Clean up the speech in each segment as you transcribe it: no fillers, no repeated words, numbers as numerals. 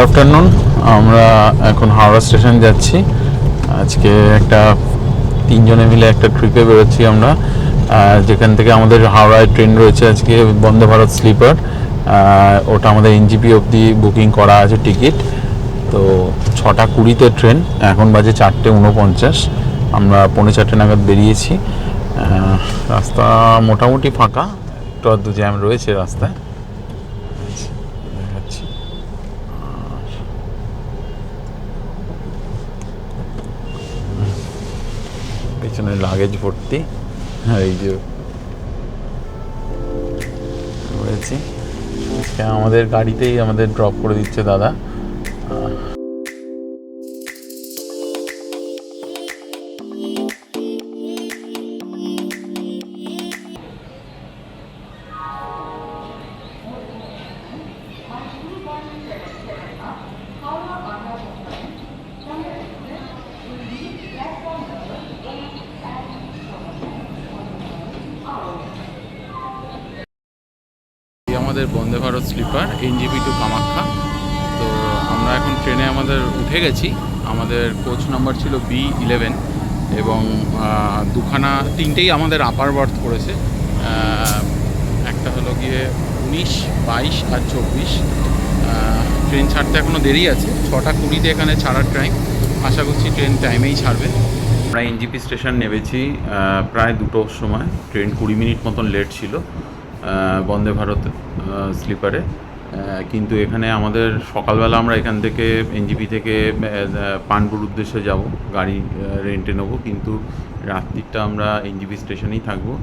Afternoon. আমরা এখন Howrah station যাচ্ছি। আজকে একটা 3 জনে মিলে একটা ট্রিপে বেরোচ্ছি আমরা, যেখান থেকে আমাদের হাওড়ায় ট্রেন রয়েছে আজকে বন্দে ভারত স্লিপার। ওটা আমাদের এনজিপি অবধি বুকিং করা আছে টিকিট। তো 6:20-তে ট্রেন, এখন বাজে 4:49। আমরা 4:45 নাগাদ বেরিয়েছি। রাস্তা মোটামুটি ফাঁকা, একটু আধটু জ্যাম রয়েছে রাস্তায়, দেখাচ্ছি। পেছনে লাগেজ ভর্তি, এই যে রয়েছে। আমাদের গাড়িতেই আমাদের ড্রপ করে দিচ্ছে দাদা। আমাদের Vande Bharat sleeper NJP to Kamakhya. তো আমরা এখন ট্রেনে আমাদের উঠে গেছি। আমাদের কোচ নাম্বার ছিল B11 এবং তিনটেই আমাদের আপার বার্থ করেছে। একটা হলো গিয়ে 19, 22 আর 24। ট্রেন ছাড়তে এখনও দেরি আছে, 6:20-তে এখানে ছাড়ার টাইম। আশা করছি ট্রেন টাইমেই ছাড়বে। আমরা এনজিপি স্টেশন নেমেছি প্রায় 2টোর সময়। ট্রেন 20 মিনিট মতন লেট ছিল বন্দে ভারত স্লিপারে। কিন্তু এখানে আমাদের সকালবেলা আমরা এখান থেকে এনজিপি থেকে পানপুর উদ্দেশ্যে যাব, গাড়ি রেন্টে নেবো, কিন্তু রাত্রিটা আমরা এনজিপি স্টেশনেই থাকবো।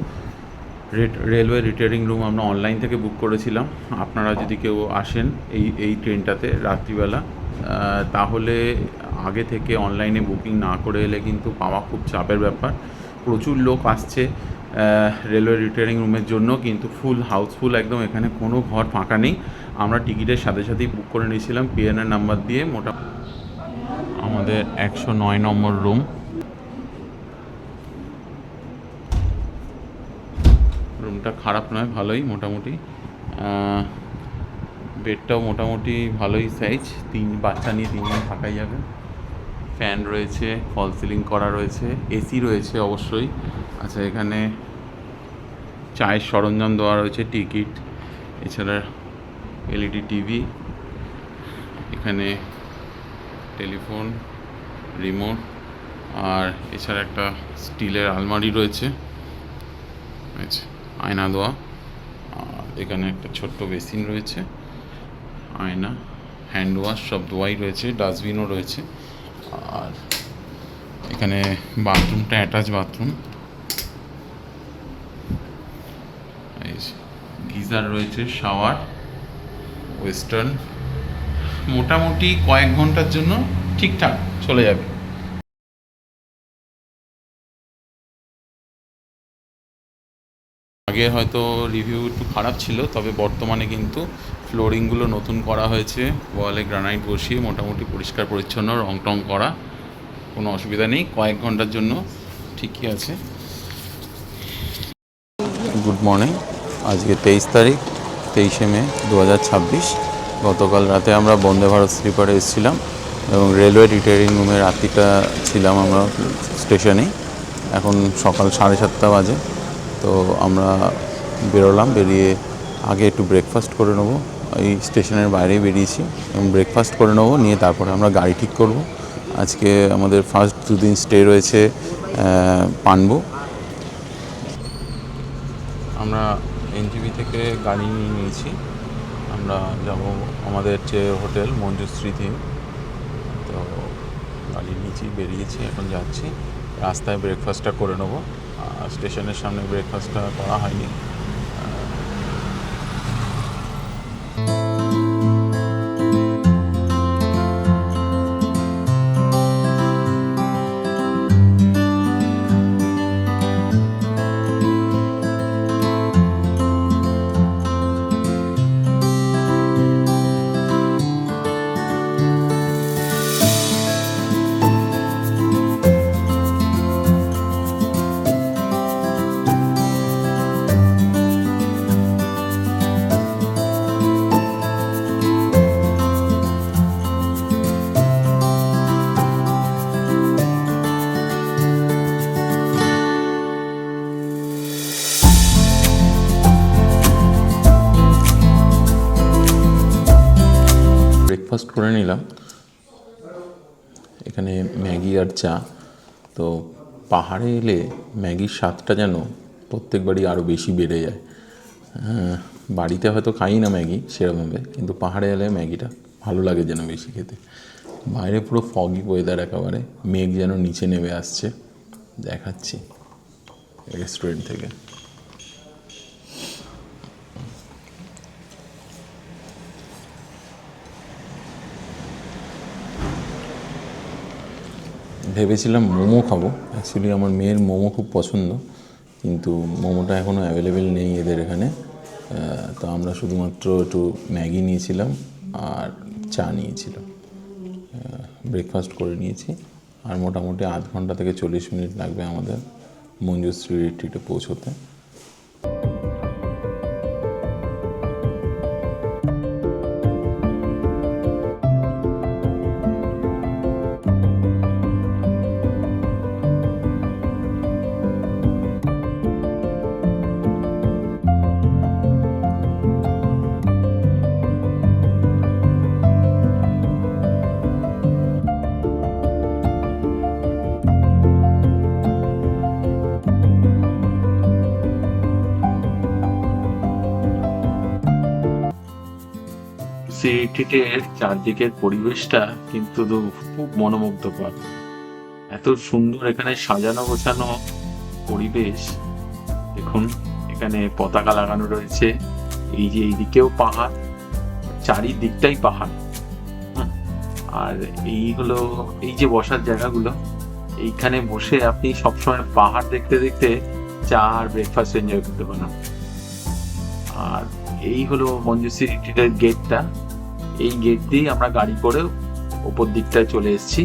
রেলওয়ে রিটায়ারিং রুম আমরা অনলাইন থেকে বুক করেছিলাম। আপনারা যদি কেউ আসেন এই ট্রেনটাতে রাত্রিবেলা, তাহলে আগে থেকে অনলাইনে বুকিং না করে এলে কিন্তু পাওয়া খুব চাপের ব্যাপার। প্রচুর লোক আসছে রেলওয়ে রিটায়ারিং রুমের জন্য, কিন্তু ফুল হাউসফুল একদম, এখানে কোনো ঘর ফাঁকা নেই। আমরা টিকিটের সাথে সাথেই বুক করে নিয়েছিলাম পিএনআর নাম্বার দিয়ে। আমাদের 109 নম্বর রুম। রুমটা খারাপ নয়, ভালোই মোটামুটি। বেডটাও মোটামুটি ভালোই সাইজ, 3 বাচ্চা নিয়ে 3 জন থাকাই যাবে। ফ্যান রয়েছে, ফল সিলিং করা রয়েছে, এসি রয়েছে অবশ্যই। আচ্ছা, এখানে চায়ের সরঞ্জাম দেওয়া রয়েছে, টিকিট, এছাড়া এলইডি টিভি, এখানে টেলিফোন, রিমোট, আর এছাড়া একটা স্টিলের আলমারি রয়েছে, আয়না দেওয়া। আর এখানে একটা ছোট্ট বেসিন রয়েছে, আয়না, হ্যান্ড ওয়াশ সব ধোয়াই রয়েছে, ডাস্টবিনও রয়েছে। আর এখানে বাথরুমটা অ্যাটাচ বাথরুম, গিজার রয়েছে, শাওয়ার, ওয়েস্টার্ন। মোটামুটি কয়েক ঘন্টার জন্য ঠিকঠাক চলে যাবে। আগে হয়তো রিভিউ একটু খারাপ ছিল, তবে বর্তমানে কিন্তু ফ্লোরিংগুলো নতুন করা হয়েছে, ওয়ালে গ্রানাইট বসিয়ে মোটামুটি পরিষ্কার পরিচ্ছন্ন, রং টং করা, কোনো অসুবিধা নেই। কয়েক ঘন্টার জন্য ঠিকই আছে। Good morning. আজকে 23 তারিখ, 23শে মে 2026। গতকাল রাতে আমরা বন্দে ভারত স্লিপারে এসেছিলাম এবং রেলওয়ে রিটায়ারিং রুমে রাত্রিটা ছিলাম আমরা স্টেশনেই। এখন সকাল 7:30 বাজে। তো আমরা বেরোলাম, বেরিয়ে আগে একটু ব্রেকফাস্ট করে নেবো। এই স্টেশনের বাইরেই বেরিয়েছি এবং ব্রেকফাস্ট করে নেবো, নিয়ে তারপরে আমরা গাড়ি ঠিক করব। আজকে আমাদের ফার্স্ট 2 দিন স্টে রয়েছে পানবু। আমরা এনজিপি থেকে গাড়ি নিয়ে নিয়েছি, আমরা যাব আমাদের যে হোটেল মঞ্জুশ্রী থিম। তো গাড়ি নিয়েছি, বেরিয়েছি, এখন যাচ্ছি। রাস্তায় ব্রেকফাস্টটা করে নেবো, স্টেশনের সামনে ব্রেকফাস্টটা করা হয়নি। নিলাম। এখানে ম্যাগি আর চা। তো পাহাড়ে এলে ম্যাগির স্বাদটা যেন প্রত্যেকবারই আরও বেশি বেড়ে যায়। বাড়িতে হয়তো খাই না ম্যাগি সেরকমভাবে, কিন্তু পাহাড়ে এলে ম্যাগিটা ভালো লাগে যেন বেশি খেতে। বাইরে পুরো ফগি ওয়েদার, একেবারে মেঘ যেন নিচে নেমে আসছে। দেখাচ্ছি রেস্টুরেন্ট থেকে। ভেবেছিলাম মোমো খাবো, অ্যাকচুয়ালি আমার মেয়ের মোমো খুব পছন্দ, কিন্তু মোমোটা এখনও অ্যাভেলেবেল নেই এদের এখানে। তো আমরা শুধুমাত্র একটু ম্যাগি নিয়েছিলাম আর চা নিয়েছিলাম, ব্রেকফাস্ট করে নিয়েছি। আর মোটামুটি আধ ঘন্টা থেকে 40 মিনিট লাগবে আমাদের মঞ্জুশ্রী রিট্রিটে পৌঁছতে। সিটির চারদিকের পরিবেশটা কিন্তু খুব মনোমুগ্ধকর। এত সুন্দর এখানে সাজানো গোছানো পরিবেশ। দেখুন, এখানে পতাকা লাগানো রয়েছে, এই যে এইদিকেও পাহাড়, চারিদিকটাই পাহাড়। আর এই হলো এই যে বসার জায়গাগুলো, এইখানে বসে আপনি সবসময় পাহাড় দেখতে দেখতে চা আর ব্রেকফাস্ট এনজয় করতে পারেন। আর এই হলো মঞ্জুশ্রী রিট্রিটের গেটটা। এই গেট দিয়ে আমরা গাড়ি করে ওপর দিকটায় চলে এসেছি।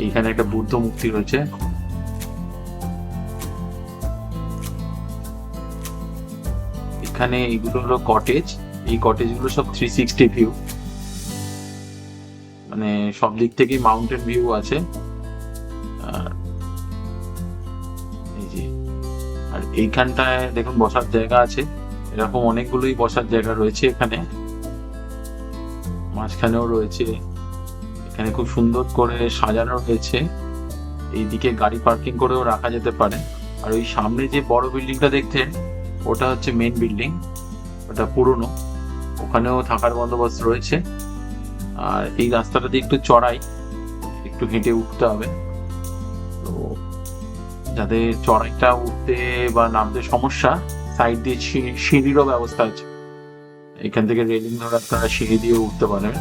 এইখানে একটা বুদ্ধ মূর্তি রয়েছে। এখানে এগুলো হলো কটেজ। এই কটেজগুলো সব 360 ভিউ, মানে সব দিক থেকেই মাউন্টেন ভিউ আছে। আর এই যে, আর এইখানটায় দেখুন বসার জায়গা আছে। এরকম অনেকগুলোই বসার জায়গা রয়েছে এখানে, মাঝখানেও রয়েছে। এখানে খুব সুন্দর করে সাজানো রয়েছে, এইদিকে গাড়ি পার্কিং করেও রাখা যেতে পারে। আর ওই সামনে যে বড় বিল্ডিংটা দেখছেন, ওটা হচ্ছে মেন বিল্ডিং, ওটা পুরনো, ওখানেও থাকার বন্দোবস্ত রয়েছে। আর এই রাস্তাটা দিয়ে একটু চড়াই, একটু হেঁটে উঠতে হবে। তো যাদের চড়াইটা উঠতে বা নামতে সমস্যা, সাইড দিয়ে সিঁড়িরও ব্যবস্থা আছে। এখান থেকে রেলিং ধরে আপনারা সিঁড়ি দিয়ে উঠতে পারেন।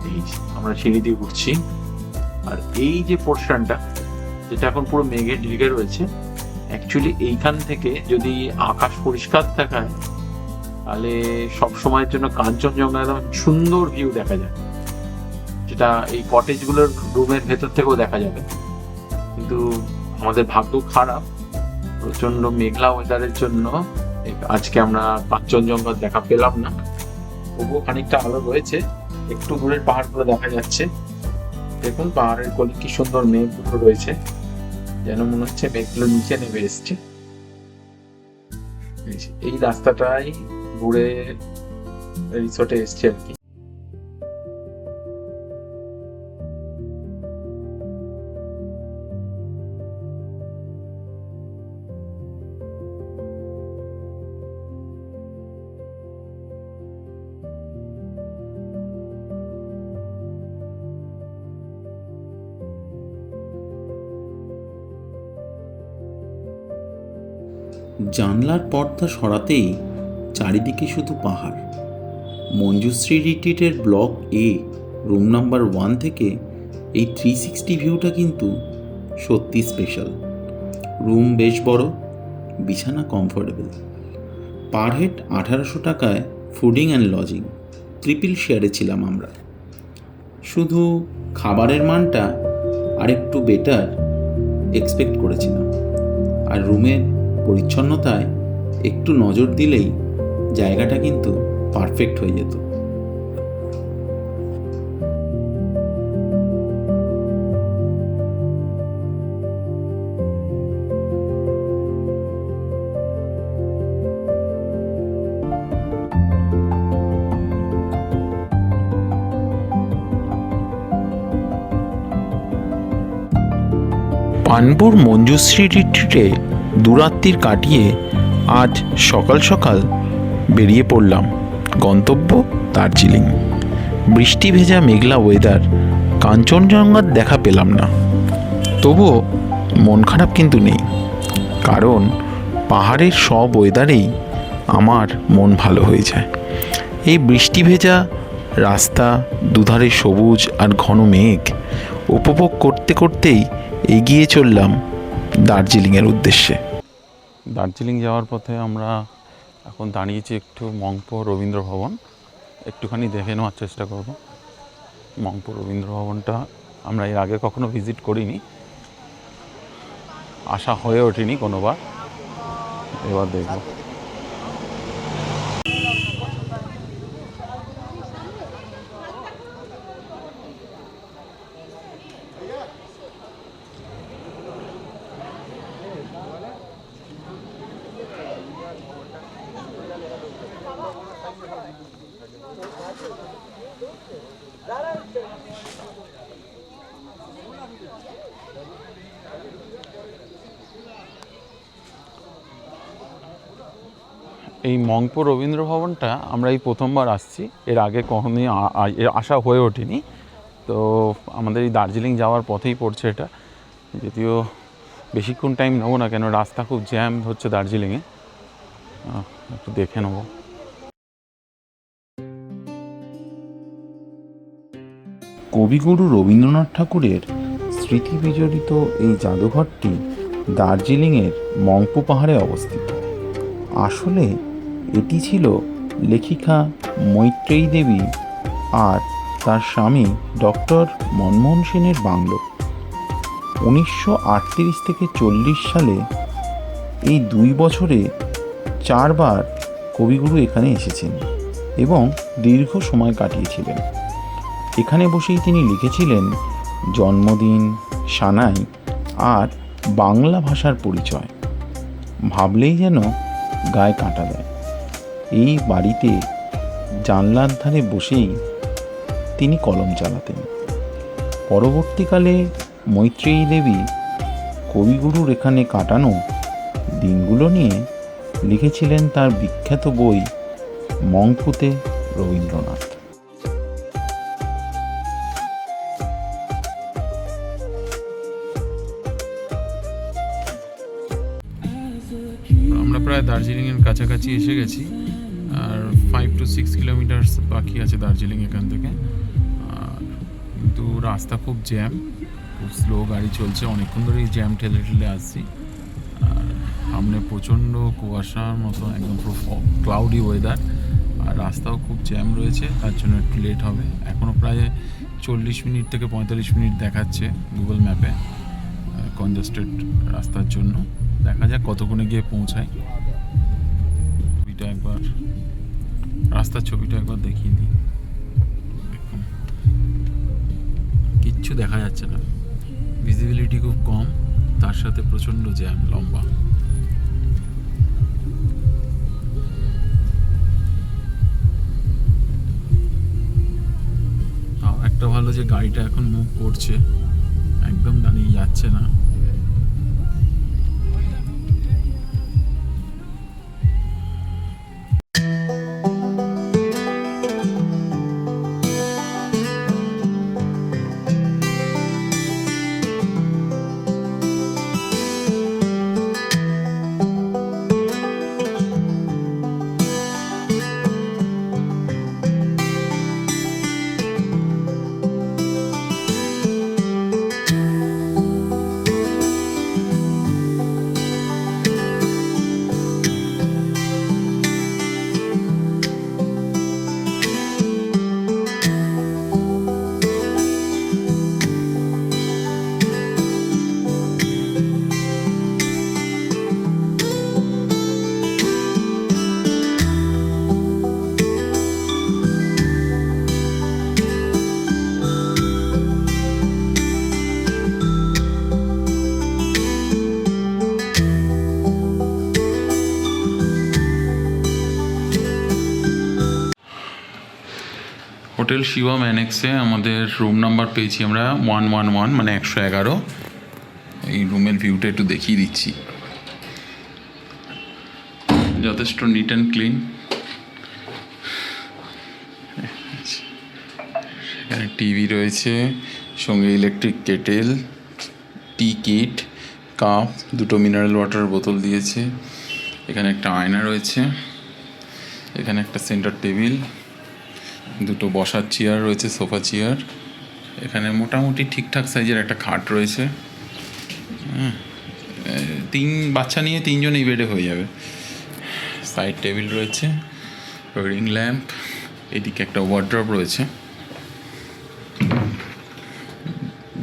এই আমরা সিঁড়ি দিয়ে উঠছি। আর এই যে পোর্শনটা, যেটা এখন পুরো মেঘে ঢেকে রয়েছে, অ্যাকচুয়ালি এইখান থেকে যদি আকাশ পরিষ্কার থাকায়, তাহলে সব সময়ের জন্য কাঞ্চনজঙ্ঘা একদম সুন্দর ভিউ দেখা যায়, যেটা এই কটেজগুলোর রুমের ভেতর থেকেও দেখা যাবে। কিন্তু আমাদের ভাগ্য খারাপ, প্রচন্ড মেঘলা ওয়েদারের জন্য আজকে আমরা কাঞ্চনজঙ্ঘা দেখা পেলাম না। তবুও খানিকটা আলো রয়েছে, একটু দূরের পাহাড়গুলো দেখা যাচ্ছে। দেখুন পাহাড়ের কোলে কি সুন্দর মেঘগুলো রয়েছে, যেন মনে হচ্ছে মেঘগুলো নিচে নেমে এসছে। এই রাস্তাটাই ঘুরে রিসোর্টে এসছে আর কি। জানলার পর্দা সরাতেই চারিদিকে শুধু পাহাড়। মঞ্জুশ্রী রিট্রিটের ব্লক এ রুম নাম্বার 1 থেকে এই 360 ভিউটা কিন্তু সত্যি স্পেশাল। রুম বেশ বড়, বিছানা কমফোর্টেবল। পার হেড 1800 টাকায় ফুডিং অ্যান্ড লজিং, ট্রিপল শেয়ারে ছিলাম আমরা। শুধু খাবারের মানটা আরেকটু বেটার এক্সপেক্ট করেছিলাম। আর রুমের পরিচ্ছন্নতায় একটু নজর দিলেই জায়গাটা কিন্তু পারফেক্ট হয়ে যেত। পানপুর মঞ্জুশ্রী রিট্রিটে দুরাত্রির কাটিয়ে আজ সকাল সকাল বেরিয়ে পড়লাম গন্তব্য দার্জিলিং। বৃষ্টি ভেজা মেঘলা ওয়েদার, কাঞ্চনজঙ্ঘার দেখা পেলাম না, তবুও মন খারাপ কিন্তু নেই, কারণ পাহাড়ের সব ওয়েদারেই আমার মন ভালো হয়ে যায়। এই বৃষ্টি ভেজা রাস্তা, দুধারে সবুজ আর ঘন মেঘ উপভোগ করতে করতেই এগিয়ে চললাম দার্জিলিংয়ের উদ্দেশ্যে। দার্জিলিং যাওয়ার পথে আমরা এখন দাঁড়িয়েছি একটু মংপো রবীন্দ্র ভবন, একটুখানি দেখে নেওয়ার চেষ্টা করব। মংপো রবীন্দ্র ভবনটা আমরা এর আগে কখনো ভিজিট করিনি, আসা হয়ে ওঠেনি কোনোবার, এবার দেখব। এই মংপো রবীন্দ্র ভবনটা আমরা এই প্রথমবার আসছি, এর আগে কখনোই আসা হয়ে ওঠেনি। তো আমাদের এই দার্জিলিং যাওয়ার পথেই পড়ছে এটা, যদিও বেশিক্ষণ টাইম নেবো না, কেন রাস্তা খুব জ্যাম হচ্ছে দার্জিলিংয়ে, একটু দেখে নেবো। কবিগুরু রবীন্দ্রনাথ ঠাকুরের স্মৃতি বিজড়িত এই জাদুঘরটি দার্জিলিংয়ের মংপো পাহাড়ে অবস্থিত। আসলে এটি ছিল লেখিকা মৈত্রেয়ী দেবী আর তার স্বামী ডক্টর মনমোহন সেনের বাংলো। 1938 থেকে 40 সালে এই 2 বছরে 4 বার কবিগুরু এখানে এসেছেন এবং দীর্ঘ সময় কাটিয়েছিলেন। এখানে বসেই তিনি লিখেছিলেন জন্মদিন, সানাই আর বাংলা ভাষার পরিচয়। ভাবলেই যেন গায়ে কাঁটা দেয়। এই বাড়িতে জানলার ধারে বসেই তিনি কলম চালাতেন। পরবর্তীকালে মৈত্রেয়ী দেবী কবিগুরুর এখানে কাটানো দিনগুলো নিয়ে লিখেছিলেন তার বিখ্যাত বই মংপুতে রবীন্দ্রনাথ। আমরা প্রায় দার্জিলিংয়ের কাছাকাছি এসে গেছি, আর 5 to 6 কিলোমিটার্স বাকি আছে দার্জিলিং এখান থেকে। আর কিন্তু রাস্তা খুব জ্যাম, খুব স্লো গাড়ি চলছে, অনেকক্ষণ ধরে এই জ্যাম ঠেলে ঠেলে আসছি। আর সামনে প্রচণ্ড কুয়াশার মতো, একদম পুরো ক্লাউডি ওয়েদার, আর রাস্তাও খুব জ্যাম রয়েছে, তার জন্য একটু লেট হবে। এখনও প্রায় 40 মিনিট থেকে 45 মিনিট দেখাচ্ছে গুগল ম্যাপে কনজেস্টেড রাস্তার জন্য। দেখা যাক কতক্ষণে গিয়ে পৌঁছায়। ছবিটা একবার, রাস্তার ছবিটা একবার দেখিয়ে দিই। দেখুন কিচ্ছু দেখা যাচ্ছে না, ভিজিবিলিটি খুব কম, তার সাথে প্রচণ্ড জ্যাম লম্বা। তাও একটা ভালো যে গাড়িটা এখন মুভ করছে, একদম দাঁড়িয়ে যাচ্ছে না। হোটেল শিবম অ্যানেক্সে আমাদের রুম নাম্বার পেয়েছি আমরা 111, মানে 111। এই রুমের ভিউটা একটু দেখিয়ে দিচ্ছি, যথেষ্ট নিট অ্যান্ড ক্লিন। এখানে টিভি রয়েছে, সঙ্গে ইলেকট্রিক কেটেল, টি কিট, কাপ, দুটো মিনারেল ওয়াটার বোতল দিয়েছে। এখানে একটা আয়না রয়েছে, এখানে একটা সেন্টার টেবিল, দুটো বসার চেয়ার রয়েছে, সোফা চেয়ার। এখানে মোটামুটি ঠিকঠাক সাইজের একটা খাট রয়েছে। বাচ্চা নিয়ে 3 জন এই বেডে হয়ে যাবে। সাইড টেবিল রয়েছে, রিং ল্যাম্প, এদিকে একটা ওয়ার্ড্রপ রয়েছে,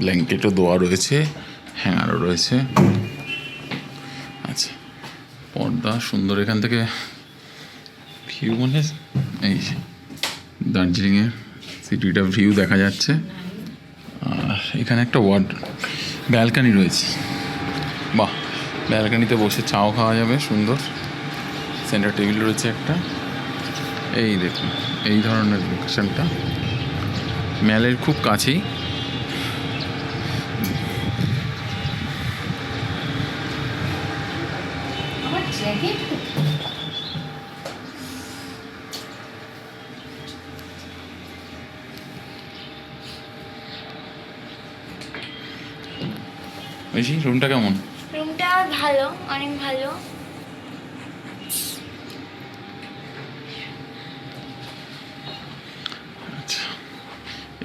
ব্ল্যাঙ্কেটও দেওয়া রয়েছে, হ্যাঙ্গারও রয়েছে। আচ্ছা, পর্দা সুন্দর। এখান থেকে ভিউ মানে এই দার্জিলিংয়ের সিটিটা ভিউ দেখা যাচ্ছে। আর এখানে একটা ব্যালকানি রয়েছে। বাহ, ব্যালকানিতে বসে চাও খাওয়া যাবে, সুন্দর। সেন্টার টেবিল রয়েছে একটা। এই দেখুন, এই ধরনের লোকেশনটা ম্যালের খুব কাছেই। বেশি রুমটা কেমন? রুমটা ভালো, অনেক ভালো। আচ্ছা,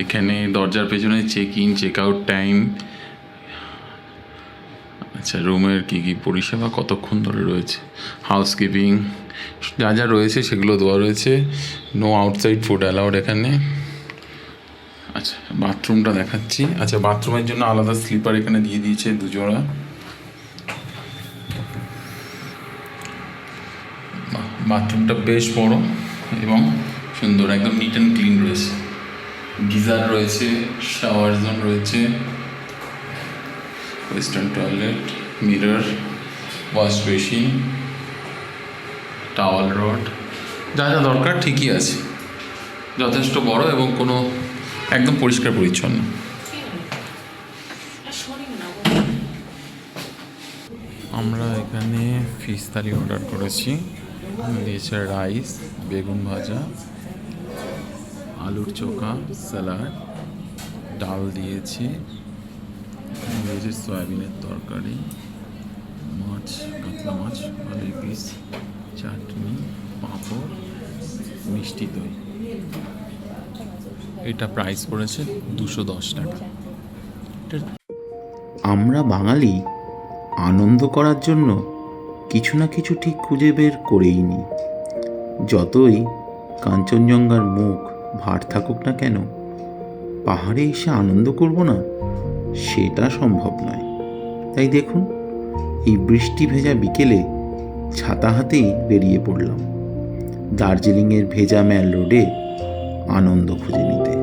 এখানে দরজার পেছনে check in check out time. আচ্ছা, রুমের কী কী পরিষেবা কতক্ষণ ধরে রয়েছে, হাউসকিপিং যা যা রয়েছে সেগুলো দেওয়া রয়েছে। নো আউটসাইড ফুড অ্যালাউড এখানে। আচ্ছা, বাথরুমটা দেখাচ্ছি। আচ্ছা, বাথরুমের জন্য আলাদা স্লিপার এখানে দিয়ে দিয়েছে 2 জোড়া। বাথরুমটা বেশ বড় এবং সুন্দর, একদম নিট অ্যান্ড ক্লিন রয়েছে। গিজার রয়েছে, শাওয়ার জোন রয়েছে, western toilet, mirror, wash basin, towel rod, যা যা দরকার ঠিকই আছে। যথেষ্ট বড় এবং কোনো একদম পরিষ্কার পরিচ্ছন্ন। আমরা এখানে ফিশ থালি অর্ডার করেছি। দিয়েছে রাইস, বেগুন ভাজা, আলুর চোখা, স্যালাড, ডাল দিয়েছি, দিয়েছে সয়াবিনের তরকারি, মাছ, কাতলা মাছ, আলু পিস, চাটনি, পাঁপড়, মিষ্টি দই। এটা প্রাইস পড়েছে 210 টাকা। আমরা বাঙালি আনন্দ করার জন্য কিছু না কিছু ঠিক খুঁজে বের করেই নিই। যতই কাঞ্চনজঙ্ঘার মুখ ভার থাকুক না কেন, পাহাড়ে এসে আনন্দ করব না সেটা সম্ভব নয়। তাই দেখুন, এই বৃষ্টি ভেজা বিকেলে ছাতা হাতেই বেরিয়ে পড়লাম দার্জিলিংয়ের ভেজা ম্যাল রোডে আনন্দ খুঁজে নিতে।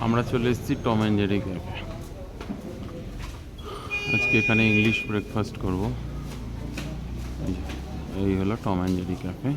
আমরা চলে এসেছি টম অ্যান্ড জেরি ক্যাফে। আজকে এখানে ইংলিশ ব্রেকফাস্ট করব। এই হলো টম অ্যান্ড জেরি ক্যাফে।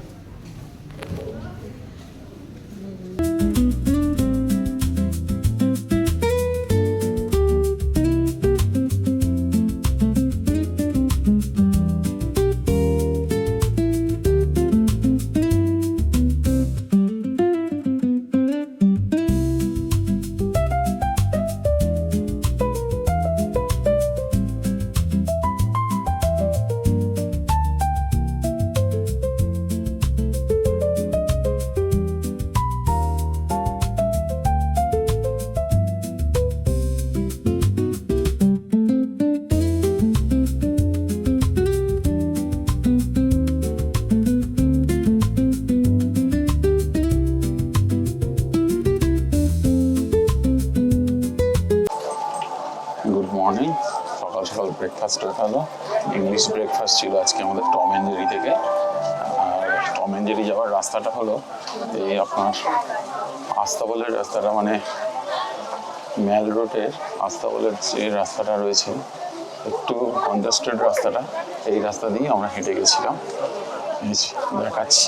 সকাল সকাল ব্রেকফাস্ট হলো। ইংলিশ ব্রেকফাস্ট ছিল আজকে আমাদের টম অ্যান্ড জেরি থেকে। আর টম অ্যান্ড জেরি যাওয়ার রাস্তাটা হলো এই আপনার আস্তাবলের রাস্তাটা, মানে ম্যাল রোডের আস্তাবলের যে রাস্তাটা রয়েছে, একটু কনজাস্টেড রাস্তাটা, এই রাস্তা দিয়ে আমরা হেঁটে গেছিলাম। এই যে দেখাচ্ছি।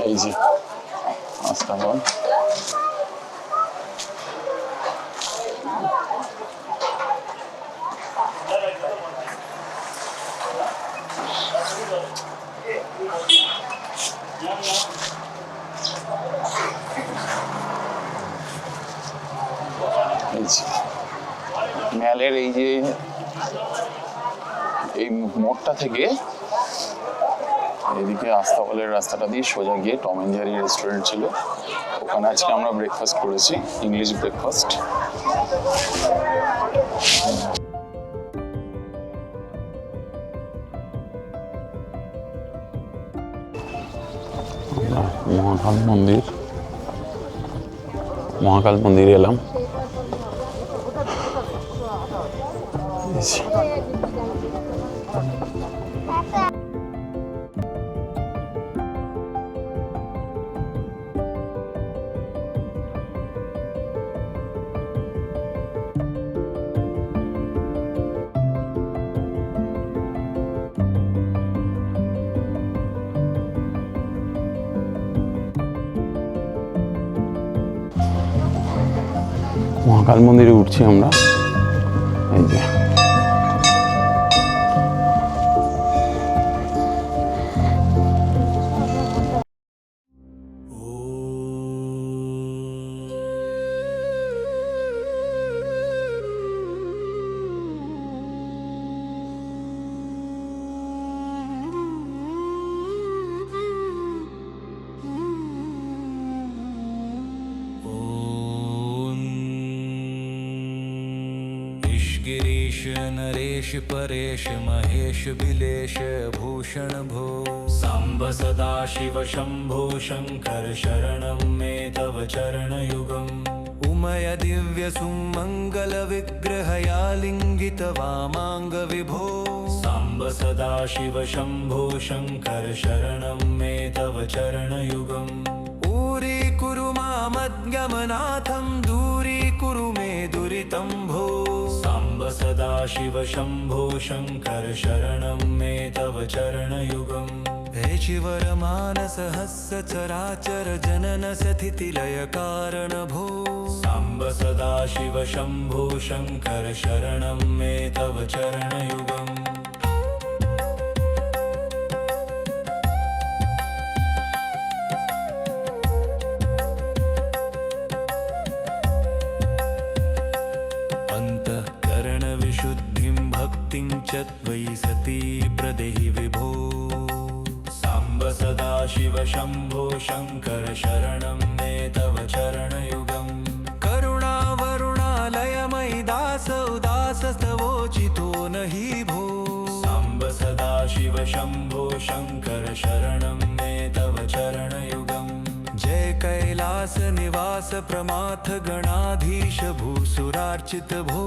এই যে আস্তাবল। ম্যালের এই যে এই মোড়টা থেকে এদিকে আস্তাবলের রাস্তাটা দিয়ে সোজা গিয়ে টম অ্যান্ড জেরি রেস্টুরেন্ট ছিল, ওখানে আজকে আমরা ব্রেকফাস্ট করেছি, ইংলিশ ব্রেকফাস্ট। মহাকাল মন্দিরে এলাম। মহাকাল মন্দিরে উঠছি আমরা। এই যে गिरीश नरेश परेश महेश बिलेश भूषण भो सांब सदा शिव शंभो शंकर शरणं मे तव चरणयुगम् उमय दिव्य सुमंगल विग्रहया लिंगित वामांग विभो सांब सदा शिव शंभो शंकर शरणं मे तव चरणयुगम् ऊरी कुरु मामद्गमनाथं दूरी कुरु मे दुरितं भो सदा शिव शंभो शंकर शरणं मे तव चरणयुगम् हे शिवर मानस हस्य चराचर जनन स्थिति लय कारण भो सांब सदा शिव शंभो शंकर शरणं मे तव चरणयुगम् त्वयि सती प्रदेहि विभो सांब सदा शिव शंभो शंकर शरणं मे तव चरणयुगम् करुणा वरुणालयमयि दास उदासस्तवोचितो नहि भो सांब सदा शिव शंभो शंकर शरणं मे तव चरणयुगम् जय कैलास निवास प्रमाथ गणाधीश भूसुरार्चित भो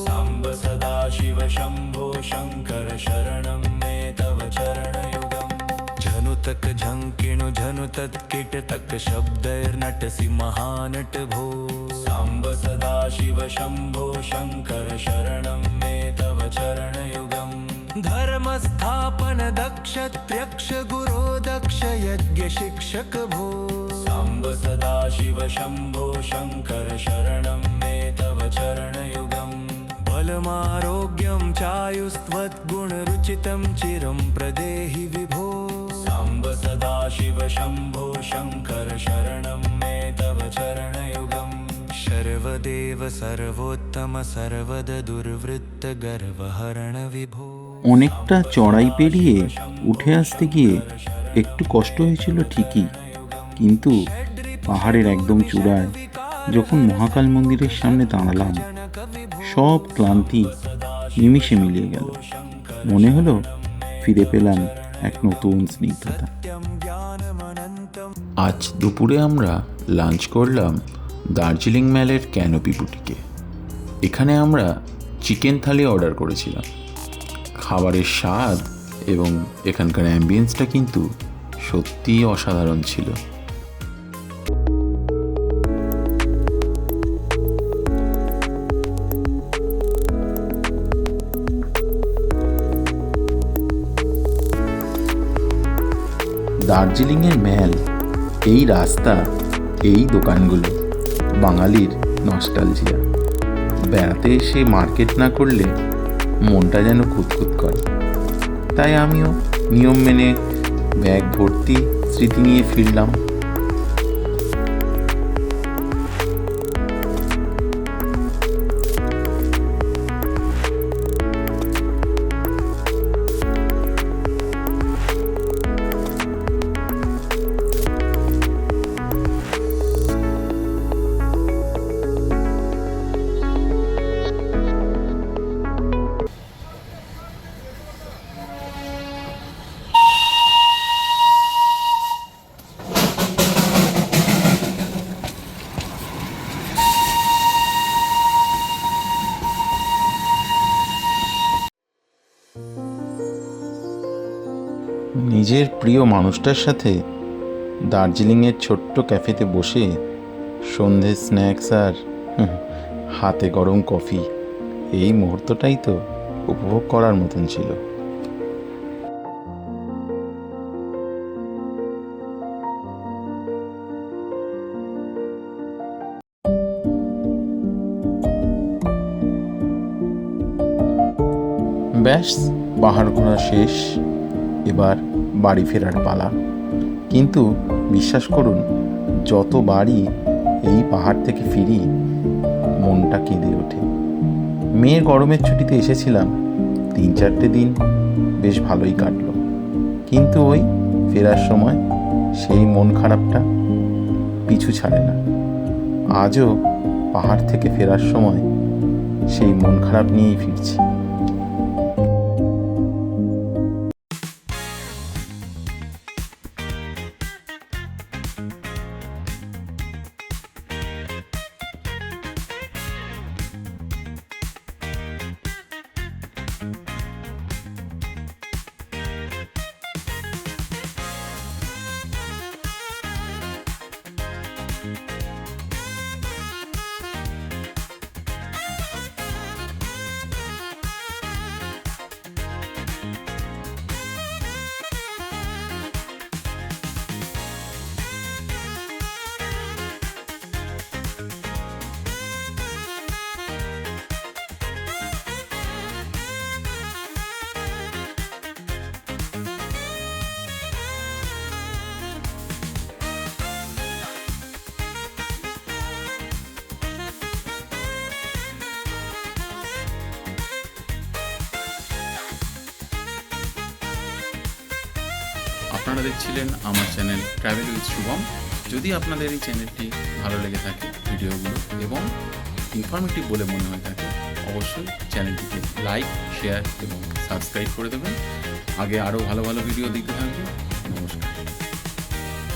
सांब सदा शिव शंभो शंकर शरणं मे तव चरणयुगम् झनुतक झंकिणु झनुतत् कीटतक शब्दैर्नटसि महानट भो सांब सदा शिव शंभो शंकर शरणं मे तव चरणयुगम् धर्मस्थापन दक्ष त्र्यक्ष गुरो दक्ष यज्ञ शिक्षक भो सांब सदा शिव शंभो शंकर शरणं मे तव चरणयुगम् बलमारोग्यं चायुस्त्वद्गुणरुचितं चिरं प्रदेहि विभो सांब सदा शिव शंभो शंकर शरणं मे तव चरणयुगम् सर्वदेव सर्वोत्तम सर्वद दुर्वृत्त गर्वहरण विभो অনেকটা চড়াই পেরিয়ে উঠে আসতে গিয়ে একটু কষ্ট হয়েছিল ঠিকই, কিন্তু পাহাড়ের একদম চূড়ায় যখন মহাকাল মন্দিরের সামনে দাঁড়ালাম, সব ক্লান্তি নিমিষে মিলিয়ে গেল। মনে হলো ফিরে পেলাম এক নতুন স্নিগ্ধতা। আজ দুপুরে আমরা লাঞ্চ করলাম দার্জিলিং ম্যালের ক্যানোপি বুটিকে। এখানে আমরা চিকেন থালি অর্ডার করেছিলাম। খাবারের স্বাদ এবং এখানকার অ্যাম্বিয়েন্সটা কিন্তু সত্যিই অসাধারণ ছিল। দার্জিলিংয়ের ম্যাল, এই রাস্তা, এই দোকানগুলো বাঙালির নস্টালজিয়া। বেড়াতে এসে মার্কেট না করলে মনটা যেন খুঁতখুত করে। তাই আমিও নিয়ম মেনে ব্যাগ ভর্তি স্মৃতি নিয়ে ফিরলাম। নিজের প্রিয় মানুষটার সাথে দার্জিলিংয়ের ছোট্ট ক্যাফেতে বসে সন্ধ্যের স্ন্যাক্স আর হাতে গরম কফি, এই মুহূর্তটাই তো উপভোগ করার মতন ছিল। ব্যাস, পাহাড় ঘোরা শেষ, এবার বাড়ি ফেরার পালা। কিন্তু বিশ্বাস করুন, যত বাড়ি এই পাহাড় থেকে ফিরি মনটা কেঁদে ওঠে। মেয়ের গরমের ছুটিতে এসেছিলাম, 3-4 দিন বেশ ভালোই কাটলো। কিন্তু ওই ফেরার সময় সেই মন খারাপটা পিছু ছাড়ে না। আজও পাহাড় থেকে ফেরার সময় সেই মন খারাপ নিয়েই ফিরছি। আপনারা দেখছিলেন আমার চ্যানেল ট্রাভেল উইথ শুভম। যদি আপনাদের এই চ্যানেলটি ভালো লেগে থাকে, ভিডিওগুলো এবং ইনফরমেটিভ বলে মনে হয়ে থাকে, অবশ্যই চ্যানেলটিকে লাইক, শেয়ার এবং সাবস্ক্রাইব করে দেবেন। আগে আরও ভালো ভালো ভিডিও দিতে থাকবে। নমস্কার।